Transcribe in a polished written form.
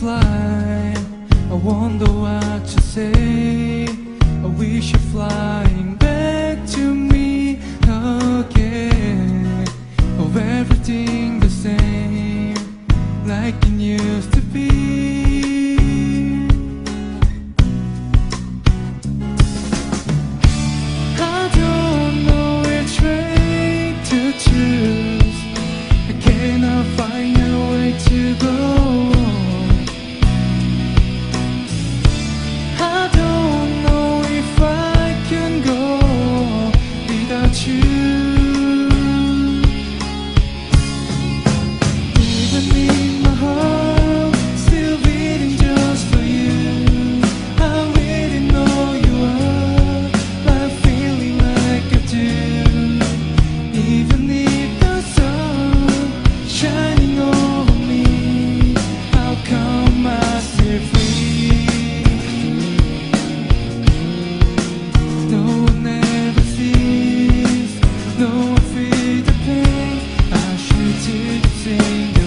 fly, I wonder what you say. I wish you're flying back to me again. Oh, everything the same, like it used to be. I don't know which way to choose. I cannot find a way to go. I don't know if I can go without you. Even in my heart, still beating just for you. I really know you are, but feeling like I do. Even if the sun shining over me, how come I still free? No one ever sees, no one feels the pain. I should do the same.